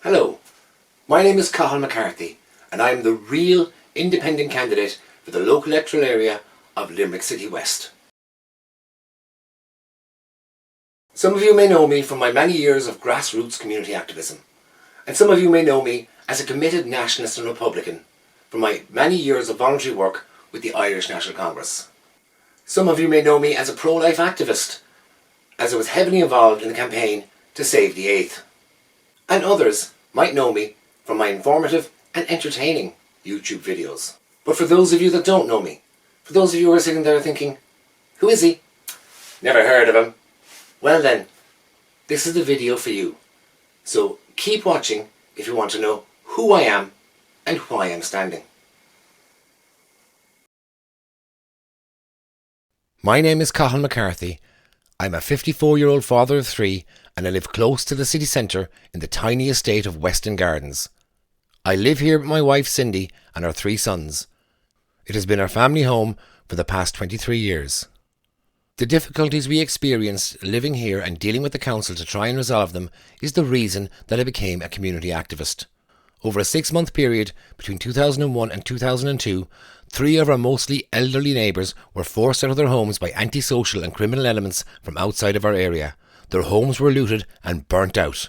Hello, my name is Cathal McCarthy and I am the real independent candidate for the local electoral area of Limerick City West. Some of you may know me from my many years of grassroots community activism, and some of you may know me as a committed nationalist and Republican from my many years of voluntary work with the Irish National Congress. Some of you may know me as a pro-life activist, as I was heavily involved in the campaign to save the eighth. And others might know me from my informative and entertaining YouTube videos. But for those of you that don't know me, for those of you who are sitting there thinking, who is he? Never heard of him. Well then, this is the video for you. So keep watching if you want to know who I am and why I'm standing. My name is Cathal McCarthy. I'm a 54-year-old father of three and I live close to the city centre in the tiny estate of Weston Gardens. I live here with my wife Cindy and our three sons. It has been our family home for the past 23 years. The difficulties we experienced living here and dealing with the council to try and resolve them is the reason that I became a community activist. Over a 6-month period between 2001 and 2002, 3 of our mostly elderly neighbours were forced out of their homes by antisocial and criminal elements from outside of our area. Their homes were looted and burnt out.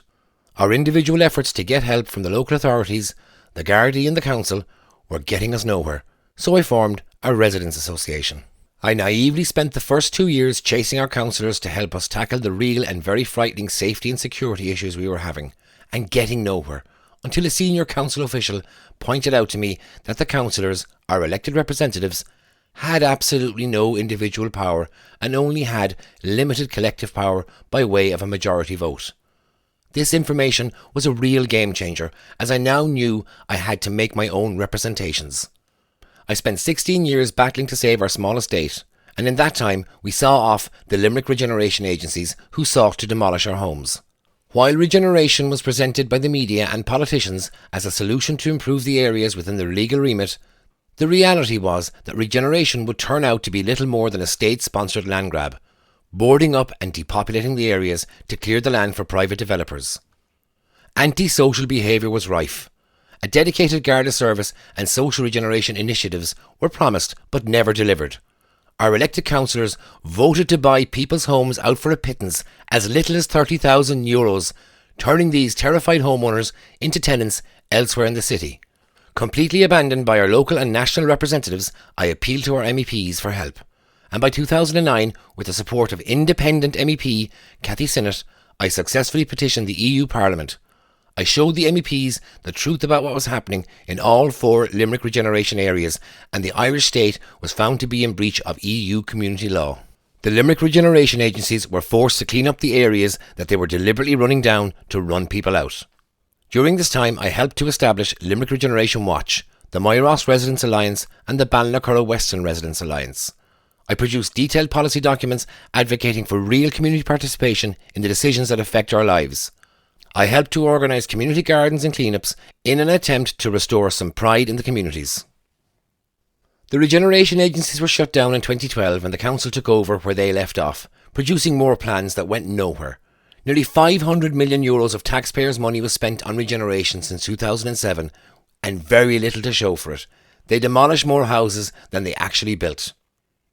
Our individual efforts to get help from the local authorities, the Gardaí and the council were getting us nowhere, so I formed a residents' association. I naively spent the first 2 years chasing our councillors to help us tackle the real and very frightening safety and security issues we were having, and getting nowhere, until a senior council official pointed out to me that the councillors, our elected representatives, had absolutely no individual power and only had limited collective power by way of a majority vote. This information was a real game changer, as I now knew I had to make my own representations. I spent 16 years battling to save our small estate, and in that time we saw off the Limerick regeneration agencies who sought to demolish our homes. While regeneration was presented by the media and politicians as a solution to improve the areas within their legal remit, the reality was that regeneration would turn out to be little more than a state-sponsored land grab, boarding up and depopulating the areas to clear the land for private developers. Anti-social behaviour was rife. A dedicated Garda service and social regeneration initiatives were promised but never delivered. Our elected councillors voted to buy people's homes out for a pittance as little as €30,000, turning these terrified homeowners into tenants elsewhere in the city. Completely abandoned by our local and national representatives, I appealed to our MEPs for help. And by 2009, with the support of independent MEP Cathal, I successfully petitioned the EU Parliament. I showed the MEPs the truth about what was happening in all 4 Limerick regeneration areas, and the Irish state was found to be in breach of EU community law. The Limerick regeneration agencies were forced to clean up the areas that they were deliberately running down to run people out. During this time I helped to establish Limerick Regeneration Watch, the Moyross Residents Alliance and the Ballinacurra Western Residents Alliance. I produced detailed policy documents advocating for real community participation in the decisions that affect our lives. I helped to organise community gardens and cleanups in an attempt to restore some pride in the communities. The regeneration agencies were shut down in 2012 and the council took over where they left off, producing more plans that went nowhere. Nearly €500 million of taxpayers' money was spent on regeneration since 2007 and very little to show for it. They demolished more houses than they actually built.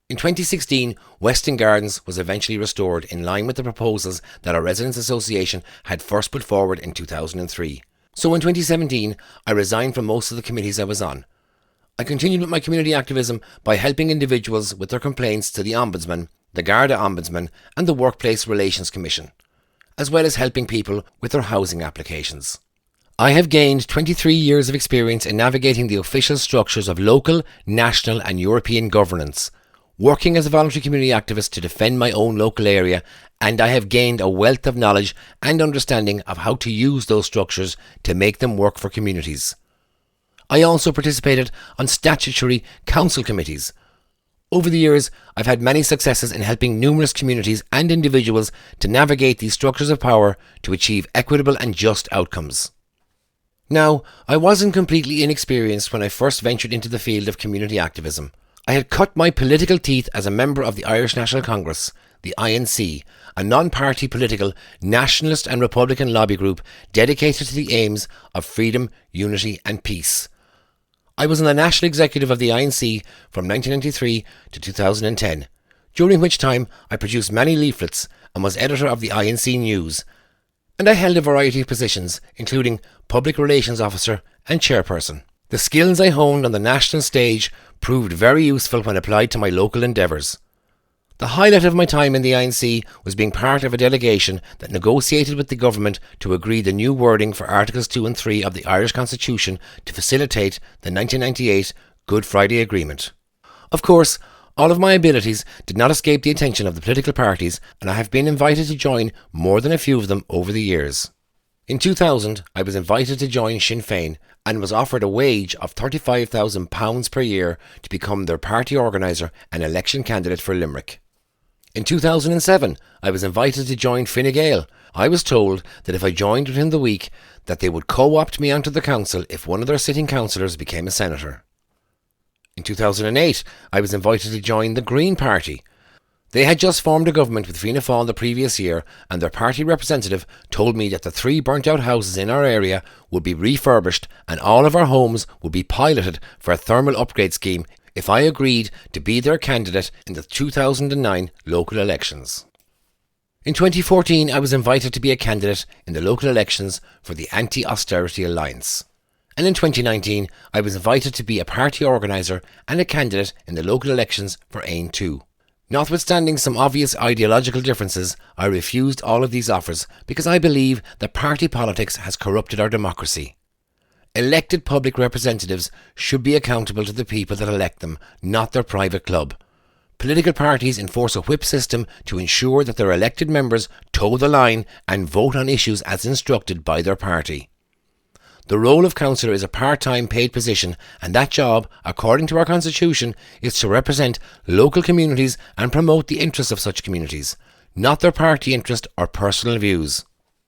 In 2016, Weston Gardens was eventually restored in line with the proposals that our Residents' Association had first put forward in 2003. So in 2017, I resigned from most of the committees I was on. I continued with my community activism by helping individuals with their complaints to the Ombudsman, the Garda Ombudsman and the Workplace Relations Commission, as well as helping people with their housing applications. I have gained 23 years of experience in navigating the official structures of local, national and European governance, working as a voluntary community activist to defend my own local area, and I have gained a wealth of knowledge and understanding of how to use those structures to make them work for communities. I also participated on statutory council committees. Over the years, I've had many successes in helping numerous communities and individuals to navigate these structures of power to achieve equitable and just outcomes. Now, I wasn't completely inexperienced when I first ventured into the field of community activism. I had cut my political teeth as a member of the Irish National Congress, the INC, a non-party political, nationalist and republican lobby group dedicated to the aims of freedom, unity and peace. I was on the national executive of the INC from 1993 to 2010, during which time I produced many leaflets and was editor of the INC News, and I held a variety of positions, including Public Relations Officer and Chairperson. The skills I honed on the national stage proved very useful when applied to my local endeavours. The highlight of my time in the INC was being part of a delegation that negotiated with the government to agree the new wording for Articles 2 and 3 of the Irish Constitution to facilitate the 1998 Good Friday Agreement. Of course, all of my abilities did not escape the attention of the political parties, and I have been invited to join more than a few of them over the years. In 2000, I was invited to join Sinn Féin and was offered a wage of £35,000 per year to become their party organiser and election candidate for Limerick. In 2007, I was invited to join Fine Gael. I was told that if I joined within the week, that they would co-opt me onto the council if one of their sitting councillors became a senator. In 2008, I was invited to join the Green Party. They had just formed a government with Fianna Fáil the previous year, and their party representative told me that the 3 burnt-out houses in our area would be refurbished and all of our homes would be piloted for a thermal upgrade scheme if I agreed to be their candidate in the 2009 local elections. In 2014, I was invited to be a candidate in the local elections for the Anti-Austerity Alliance. And in 2019, I was invited to be a party organiser and a candidate in the local elections for Ain 2. Notwithstanding some obvious ideological differences, I refused all of these offers because I believe that party politics has corrupted our democracy. Elected public representatives should be accountable to the people that elect them, not their private club. Political parties enforce a whip system to ensure that their elected members toe the line and vote on issues as instructed by their party. The role of councillor is a part-time paid position, and that job, according to our constitution, is to represent local communities and promote the interests of such communities, not their party interest or personal views.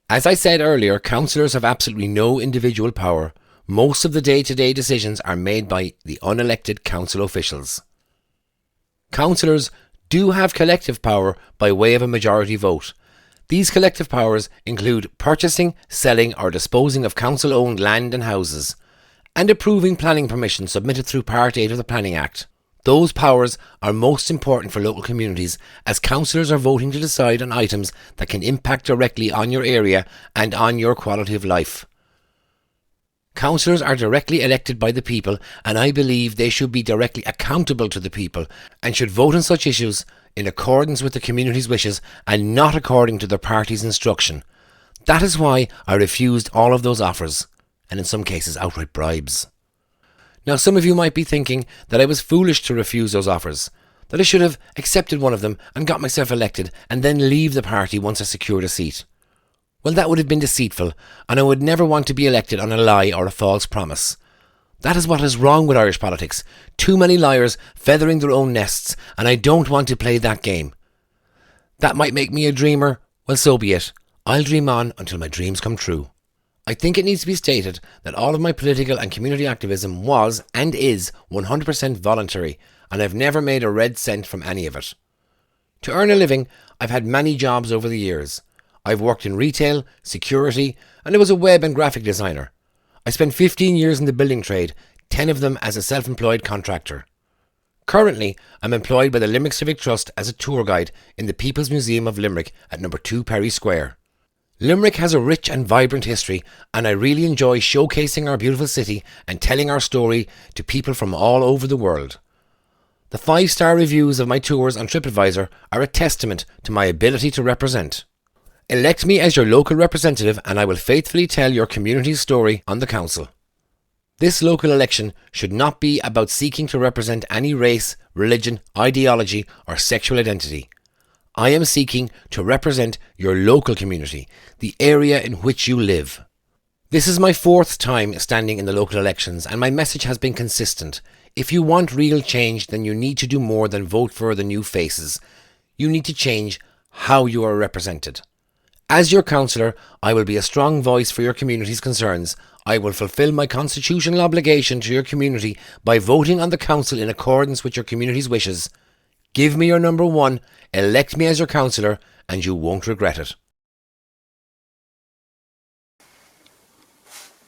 As I said earlier, councillors have absolutely no individual power. Most of the day-to-day decisions are made by the unelected council officials. Councillors do have collective power by way of a majority vote. These collective powers include purchasing, selling or disposing of council-owned land and houses, and approving planning permission submitted through Part 8 of the Planning Act. Those powers are most important for local communities, as councillors are voting to decide on items that can impact directly on your area and on your quality of life. Councillors are directly elected by the people, and I believe they should be directly accountable to the people and should vote on such issues in accordance with the community's wishes and not according to their party's instruction. That is why I refused all of those offers, and in some cases outright bribes. Now, some of you might be thinking that I was foolish to refuse those offers, that I should have accepted one of them and got myself elected and then leave the party once I secured a seat. Well, that would have been deceitful, and I would never want to be elected on a lie or a false promise. That is what is wrong with Irish politics. Too many liars feathering their own nests, and I don't want to play that game. That might make me a dreamer. Well, so be it. I'll dream on until my dreams come true. I think it needs to be stated that all of my political and community activism was and is 100% voluntary, and I've never made a red cent from any of it. To earn a living, I've had many jobs over the years. I've worked in retail, security, and I was a web and graphic designer. I spent 15 years in the building trade, 10 of them as a self-employed contractor. Currently, I'm employed by the Limerick Civic Trust as a tour guide in the People's Museum of Limerick at number 2 Perry Square. Limerick has a rich and vibrant history, and I really enjoy showcasing our beautiful city and telling our story to people from all over the world. The 5-star reviews of my tours on TripAdvisor are a testament to my ability to represent. Elect me as your local representative and I will faithfully tell your community's story on the council. This local election should not be about seeking to represent any race, religion, ideology or sexual identity. I am seeking to represent your local community, the area in which you live. This is my 4th time standing in the local elections, and my message has been consistent. If you want real change, then you need to do more than vote for the new faces. You need to change how you are represented. As your councillor, I will be a strong voice for your community's concerns. I will fulfil my constitutional obligation to your community by voting on the council in accordance with your community's wishes. Give me your number one, elect me as your councillor, and you won't regret it.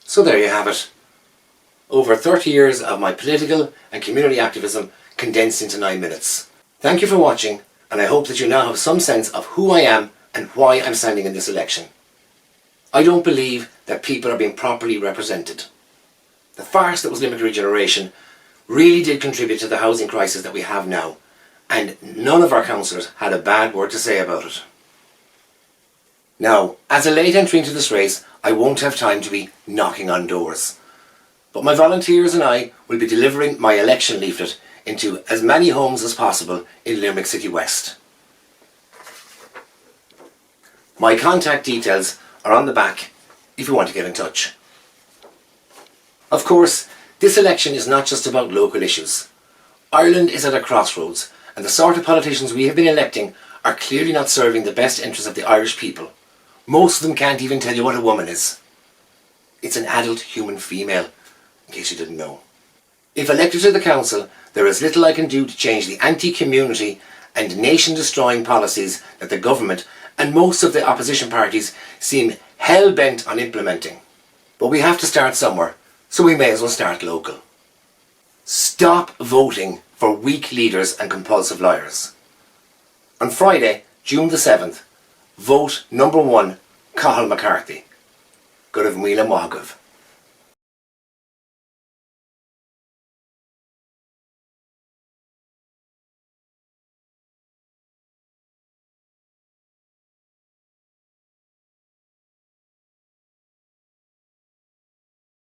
So there you have it. Over 30 years of my political and community activism condensed into 9 minutes. Thank you for watching, and I hope that you now have some sense of who I am and why I'm standing in this election. I don't believe that people are being properly represented. The farce that was Limerick Regeneration really did contribute to the housing crisis that we have now, and none of our councillors had a bad word to say about it. Now, as a late entry into this race, I won't have time to be knocking on doors. But my volunteers and I will be delivering my election leaflet into as many homes as possible in Limerick City West. My contact details are on the back if you want to get in touch. Of course, this election is not just about local issues. Ireland is at a crossroads, and the sort of politicians we have been electing are clearly not serving the best interests of the Irish people. Most of them can't even tell you what a woman is. It's an adult human female, in case you didn't know. If elected to the council, there is little I can do to change the anti-community and nation-destroying policies that the government and most of the opposition parties seem hell-bent on implementing. But we have to start somewhere, so we may as well start local. Stop voting for weak leaders and compulsive liars. On Friday, June the 7th, vote number one, Cathal McCarthy. Go raibh míle maith agaibh.